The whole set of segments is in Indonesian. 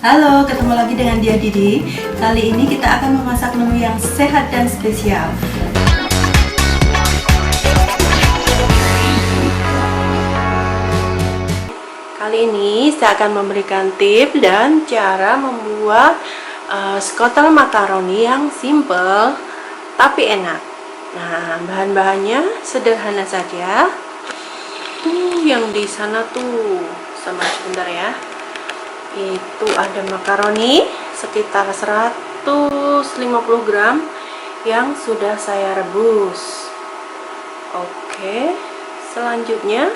Halo, ketemu lagi dengan Dia Didi. Kali ini kita akan memasak menu yang sehat dan spesial. Kali ini saya akan memberikan tips dan cara membuat skottel makaroni yang simple tapi enak. Nah, bahan-bahannya sederhana saja. Yang di sana tuh, sama sebentar ya. Itu ada makaroni sekitar 150 gram yang sudah saya rebus. Oke, selanjutnya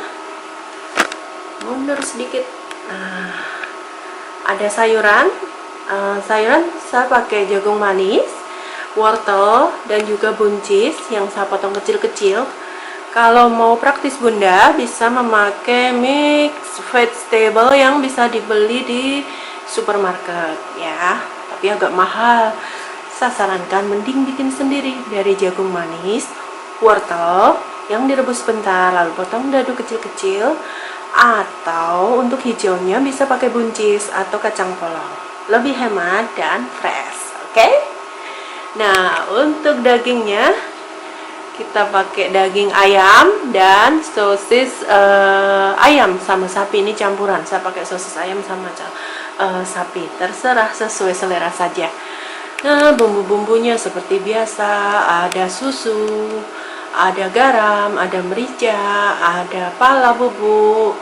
mundur sedikit. Nah, ada sayuran. Sayuran saya pakai jagung manis, wortel, dan juga buncis yang saya potong kecil-kecil. Kalau mau praktis bunda, bisa memakai mix vegetable yang bisa dibeli di supermarket ya, tapi agak mahal. Saya sarankan mending bikin sendiri dari jagung manis, wortel yang direbus sebentar lalu potong dadu kecil-kecil, atau untuk hijaunya bisa pakai buncis atau kacang polong, lebih hemat dan fresh. Oke? Nah, untuk dagingnya kita pakai daging ayam dan sosis ayam sama sapi. Ini campuran, saya pakai sosis ayam sama sapi, terserah sesuai selera saja. Nah, bumbu-bumbunya seperti biasa, ada susu, ada garam, ada merica, ada pala bubuk,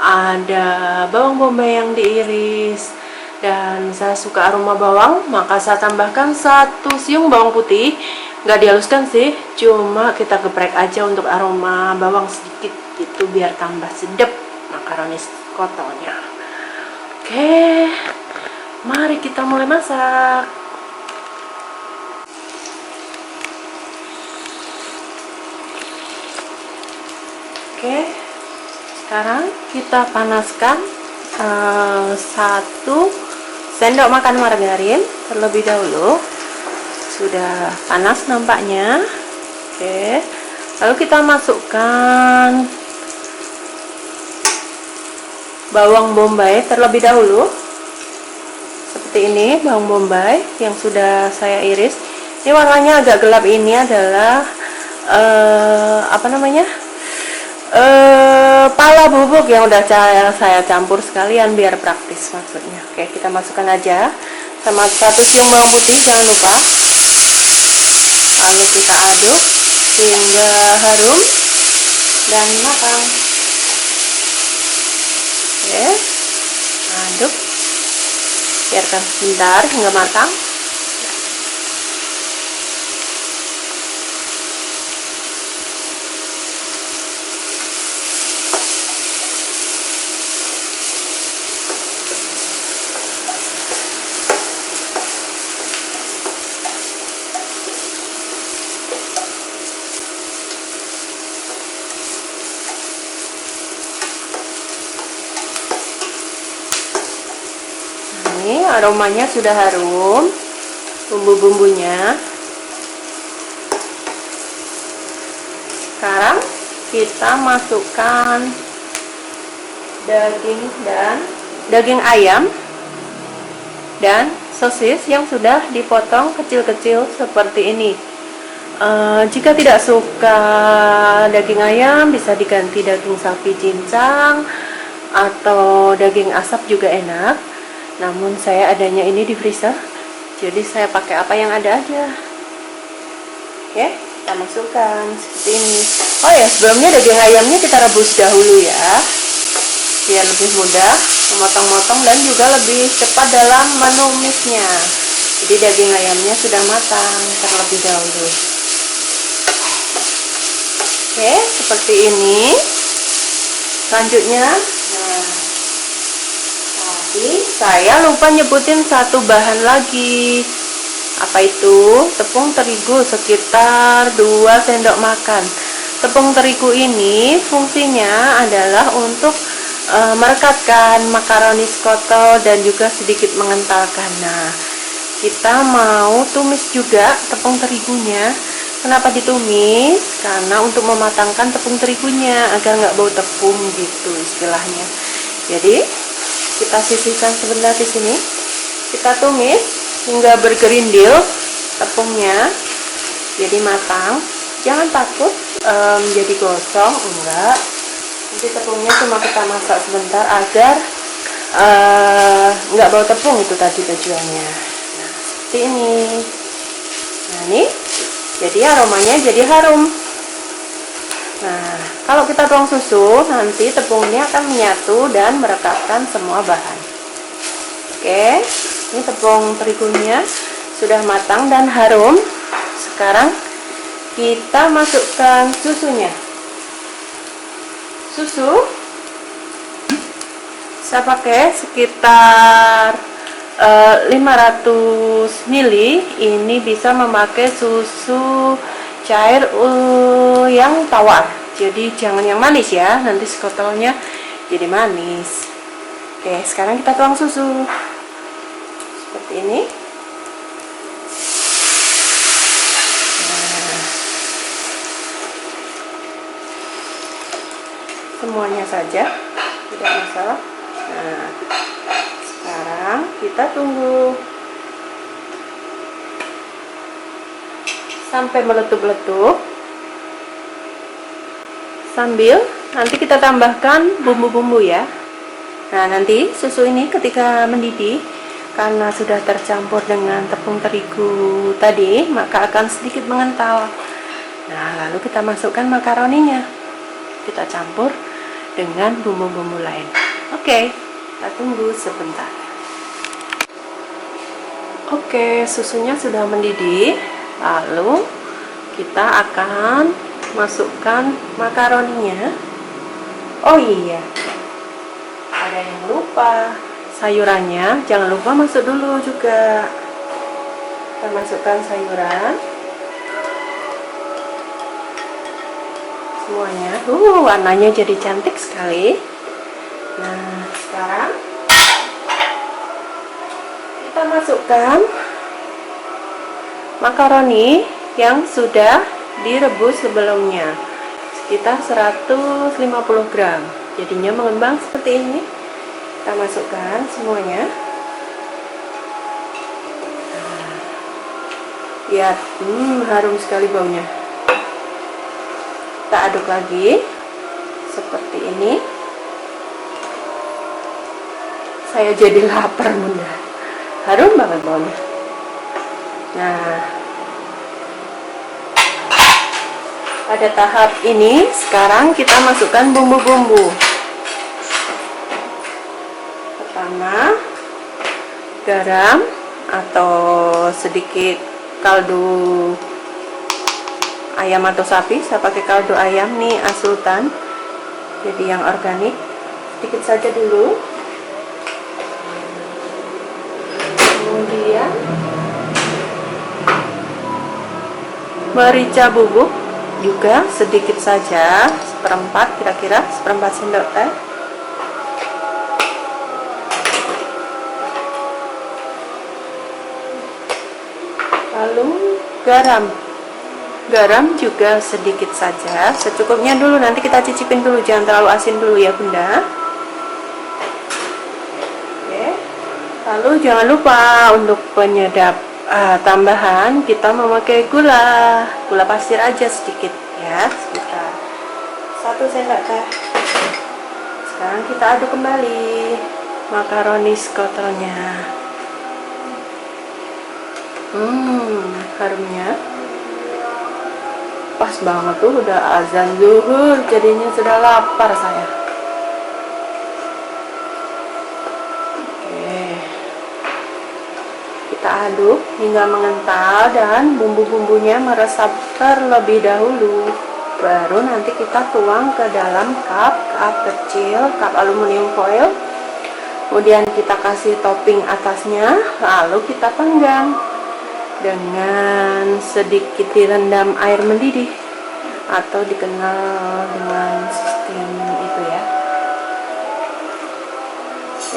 ada bawang bombay yang diiris, dan saya suka aroma bawang, maka saya tambahkan 1 siung bawang putih. Nggak dihaluskan sih, cuma kita geprek aja untuk aroma bawang sedikit gitu biar tambah sedap makaroni skottelnya. Oke, mari kita mulai masak. Oke, sekarang kita panaskan 1 sendok makan margarin terlebih dahulu. Sudah panas nampaknya. Oke, lalu kita masukkan bawang bombay terlebih dahulu. Seperti ini, bawang bombay yang sudah saya iris. Ini warnanya agak gelap, ini adalah pala bubuk yang udah saya campur sekalian biar praktis maksudnya. Oke, kita masukkan aja sama 1 siung bawang putih, jangan lupa. Lalu kita aduk hingga harum dan matang. Oke, aduk, biarkan sebentar hingga matang. Ini aromanya sudah harum, bumbu-bumbunya. Sekarang kita masukkan daging ayam dan sosis yang sudah dipotong kecil-kecil seperti ini. Jika tidak suka daging ayam, bisa diganti daging sapi cincang atau daging asap juga enak. Namun saya adanya ini di freezer, jadi saya pakai apa yang ada aja. Oke, kita masukkan seperti ini. Oh ya, sebelumnya daging ayamnya kita rebus dahulu ya, biar lebih mudah memotong-motong dan juga lebih cepat dalam menumisnya. Jadi daging ayamnya sudah matang terlebih dahulu. Oke, seperti ini. Selanjutnya, saya lupa nyebutin satu bahan lagi. Apa itu? Tepung terigu sekitar 2 sendok makan. Tepung terigu ini fungsinya adalah untuk merekatkan makaroni skottel dan juga sedikit mengentalkan. Nah, kita mau tumis juga tepung terigunya. Kenapa ditumis? Karena untuk mematangkan tepung terigunya agar nggak bau tepung gitu istilahnya. Jadi kita sisihkan sebentar di sini. kita tumis hingga bergerindil tepungnya jadi matang. Jangan takut jadi gosong, enggak. Nanti tepungnya cuma kita masak sebentar agar enggak bau tepung, itu tadi tujuannya. Nah, seperti ini. Nah, ini jadi aromanya jadi harum. Nah, kalau kita tuang susu, nanti tepungnya akan menyatu dan merekatkan semua bahan. Oke, ini tepung terigunya sudah matang dan harum. Sekarang kita masukkan susunya. Susu saya pakai sekitar 500 ml. Ini bisa memakai susu cair yang tawar, jadi jangan yang manis ya, nanti skotolnya jadi manis. Oke, sekarang kita tuang susu seperti ini. Nah, semuanya saja, tidak masalah. Nah, sekarang kita tunggu sampai meletup-letup, sambil nanti kita tambahkan bumbu-bumbu ya. Nah, nanti susu ini ketika mendidih, karena sudah tercampur dengan tepung terigu tadi, maka akan sedikit mengental. Nah, lalu kita masukkan makaroninya, kita campur dengan bumbu-bumbu lain. Oke, kita tunggu sebentar. Oke, susunya sudah mendidih. Lalu kita akan masukkan makaroninya. Oh iya, ada yang lupa, sayurannya jangan lupa masuk dulu juga. Kita masukkan sayuran semuanya. Warnanya jadi cantik sekali. Nah, sekarang kita masukkan makaroni yang sudah direbus sebelumnya, sekitar 150 gram, jadinya mengembang seperti ini. Kita masukkan semuanya. Lihat, harum sekali baunya. Kita aduk lagi seperti ini. Saya jadi lapar bunda, harum banget baunya. Nah, pada tahap ini sekarang kita masukkan bumbu-bumbu. Pertama, garam atau sedikit kaldu ayam atau sapi. Saya pakai kaldu ayam nih, Asultan, jadi yang organik. Sedikit saja dulu. Kemudian merica bubuk juga sedikit saja, seperempat, kira-kira seperempat sendok teh. Lalu garam juga sedikit saja, secukupnya dulu, nanti kita cicipin dulu, jangan terlalu asin dulu ya bunda. Oke. Lalu jangan lupa untuk penyedap tambahan, kita memakai gula pasir aja sedikit ya, sekitar 1 sendok teh. Sekarang kita aduk kembali makaroni skotolnya. Harumnya pas banget tuh, udah azan zuhur, jadinya sudah lapar saya. Kita aduk hingga mengental dan bumbu-bumbunya meresap terlebih dahulu. Baru nanti kita tuang ke dalam cup kecil, cup aluminium foil. Kemudian kita kasih topping atasnya, lalu kita panggang dengan sedikit direndam air mendidih, atau dikenal dengan sistem itu ya,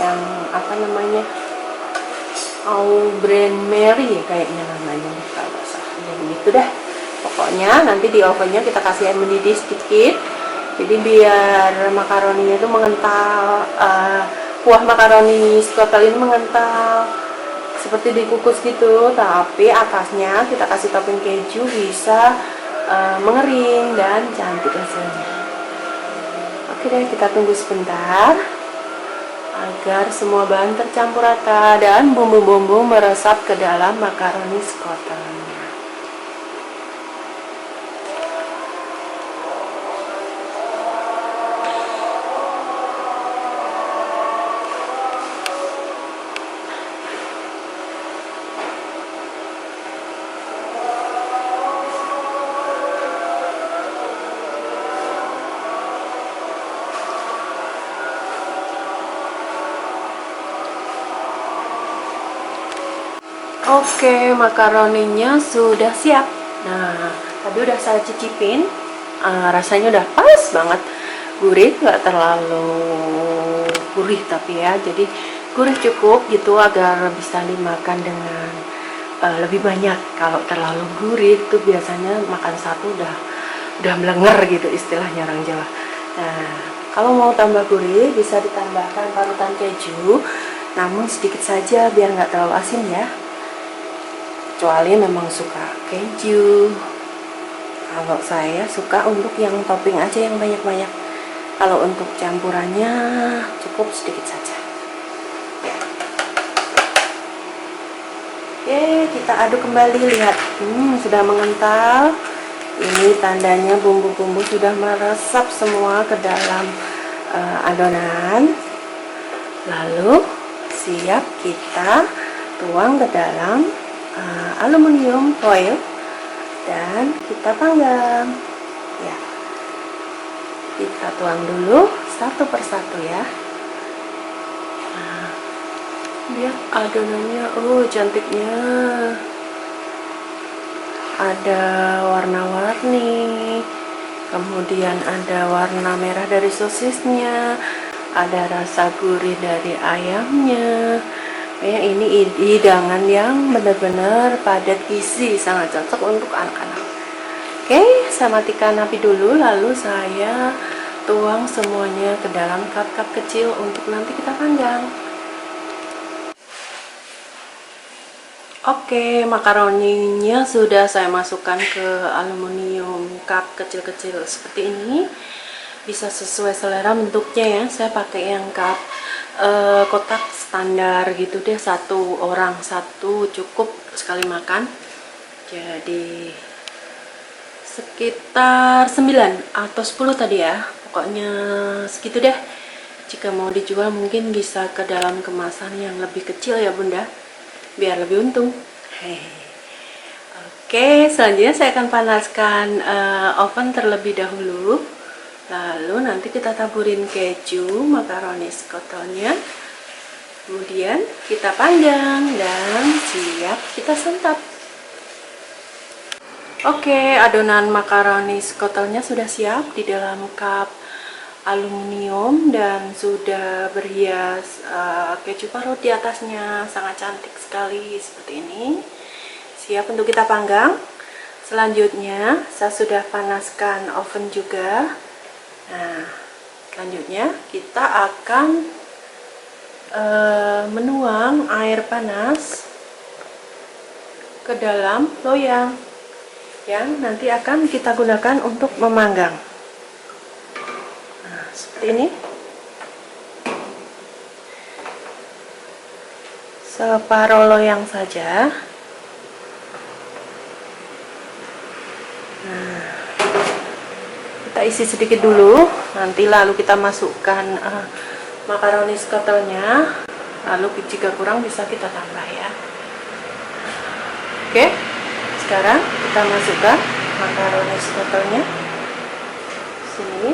yang apa namanya, Au Brain Mary kayaknya namanya, kalau salah gitu dah. Pokoknya nanti di ovennya kita kasih air mendidih sedikit, jadi biar makaroninya itu mengental, kuah makaroni skotol ini mengental. seperti dikukus gitu, tapi atasnya kita kasih topping keju bisa mengering dan cantik hasilnya. Oke deh, kita tunggu sebentar agar semua bahan tercampur rata dan bumbu-bumbu meresap ke dalam makaroni scottlenya. Oke, makaroninya sudah siap. Nah, tadi udah saya cicipin, rasanya udah pas banget, gurih, nggak terlalu gurih tapi ya, jadi gurih cukup gitu agar bisa dimakan dengan lebih banyak. Kalau terlalu gurih itu biasanya makan satu udah melenger gitu istilahnya orang Jawa. Nah, kalau mau tambah gurih bisa ditambahkan parutan keju, namun sedikit saja biar nggak terlalu asin ya. Kecuali memang suka keju. Kalau saya suka untuk yang topping aja yang banyak-banyak. Kalau untuk campurannya cukup sedikit saja. Oke, kita aduk kembali, lihat. Sudah mengental. Ini tandanya bumbu-bumbu sudah meresap semua ke dalam adonan. Lalu siap kita tuang ke dalam aluminium foil dan kita panggang ya. Kita tuang dulu satu persatu ya. Nah, lihat adonannya, cantiknya, ada warna-warni, kemudian ada warna merah dari sosisnya, ada rasa gurih dari ayamnya. Ya, ini hidangan yang benar-benar padat gizi, sangat cocok untuk anak-anak. Oke, saya matikan api dulu, lalu saya tuang semuanya ke dalam cup-cup kecil untuk nanti kita panggang. Oke, makaroninya sudah saya masukkan ke aluminium cup kecil-kecil seperti ini. Bisa sesuai selera bentuknya ya, saya pakai yang cup kotak standar gitu deh, satu orang satu cukup sekali makan, jadi sekitar 9 atau 10 tadi ya, pokoknya segitu deh. Jika mau dijual mungkin bisa ke dalam kemasan yang lebih kecil ya bunda, biar lebih untung. Oke, selanjutnya saya akan panaskan oven terlebih dahulu. Lalu nanti kita taburin keju makaroni scottle-nya, kemudian kita panggang dan siap kita santap. Oke, adonan makaroni scottle-nya sudah siap di dalam cup aluminium dan sudah berhias keju parut di atasnya, sangat cantik sekali seperti ini. Siap untuk kita panggang. Selanjutnya saya sudah panaskan oven juga. Nah, selanjutnya kita akan menuang air panas ke dalam loyang yang nanti akan kita gunakan untuk memanggang. Nah, seperti ini. Separuh loyang saja. Nah, kita isi sedikit dulu, nanti lalu kita masukkan makaroni scottle-nya, lalu jika kurang bisa kita tambah ya. Oke, sekarang kita masukkan makaroni scottle-nya sini.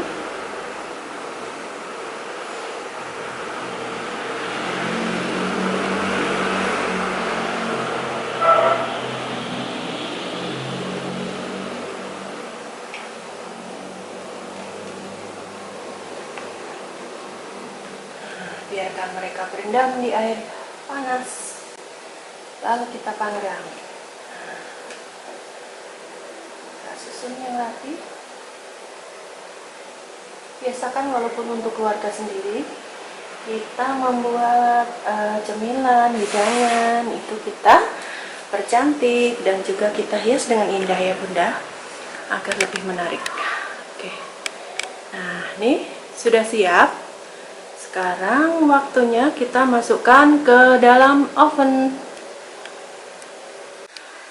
Biarkan mereka berendam di air panas, lalu kita panggang. Kita susun yang rapi. Biasakan walaupun untuk keluarga sendiri, kita membuat cemilan, hidangan, itu kita percantik dan juga kita hias dengan indah ya Bunda, agar lebih menarik. Oke, nah ini sudah siap. Sekarang waktunya kita masukkan ke dalam oven.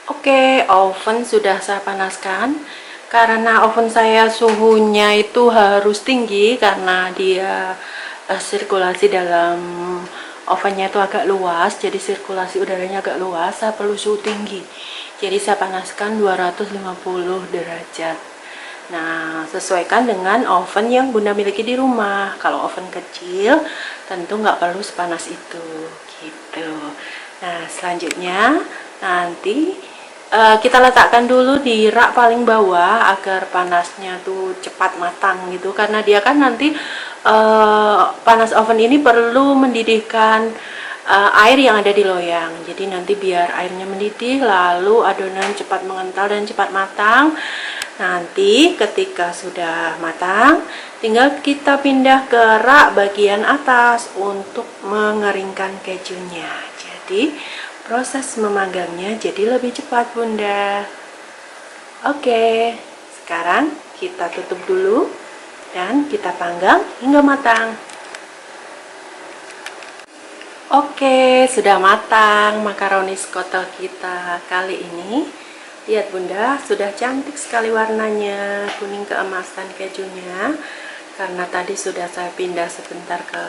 Oke, oven sudah saya panaskan. Karena oven saya suhunya itu harus tinggi karena dia sirkulasi dalam ovennya itu agak luas, jadi sirkulasi udaranya agak luas. Saya perlu suhu tinggi, jadi saya panaskan 250 derajat. Nah, sesuaikan dengan oven yang Bunda miliki di rumah. Kalau oven kecil tentu nggak perlu sepanas itu gitu. Nah, selanjutnya nanti kita letakkan dulu di rak paling bawah agar panasnya tuh cepat matang gitu, karena dia kan nanti panas oven ini perlu mendidihkan air yang ada di loyang. Jadi nanti biar airnya mendidih lalu adonan cepat mengental dan cepat matang. Nanti ketika sudah matang tinggal kita pindah ke rak bagian atas untuk mengeringkan kejunya. Jadi proses memanggangnya jadi lebih cepat Bunda. Oke, sekarang kita tutup dulu dan kita panggang hingga matang. Oke, sudah matang makaroni skotel kita kali ini. Lihat Bunda, sudah cantik sekali warnanya, kuning keemasan kejunya. Karena tadi sudah saya pindah sebentar ke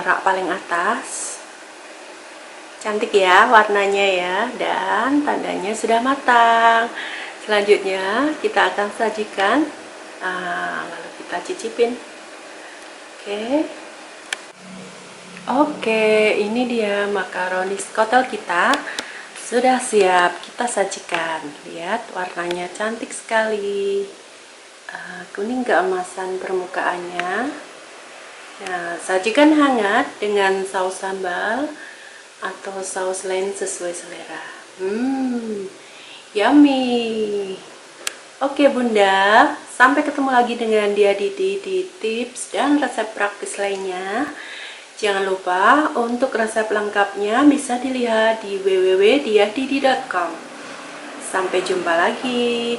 rak paling atas. Cantik ya warnanya ya, dan tandanya sudah matang. Selanjutnya kita akan sajikan, lalu kita cicipin. Oke, ini dia makaroni skotel kita sudah siap kita sajikan. Lihat warnanya cantik sekali, kuning keemasan permukaannya. Nah, sajikan hangat dengan saus sambal atau saus lain sesuai selera. Yummy. Oke Bunda, sampai ketemu lagi dengan Diaditi di tips dan resep praktis lainnya. Jangan lupa untuk resep lengkapnya bisa dilihat di www.diaditi.com. Sampai jumpa lagi.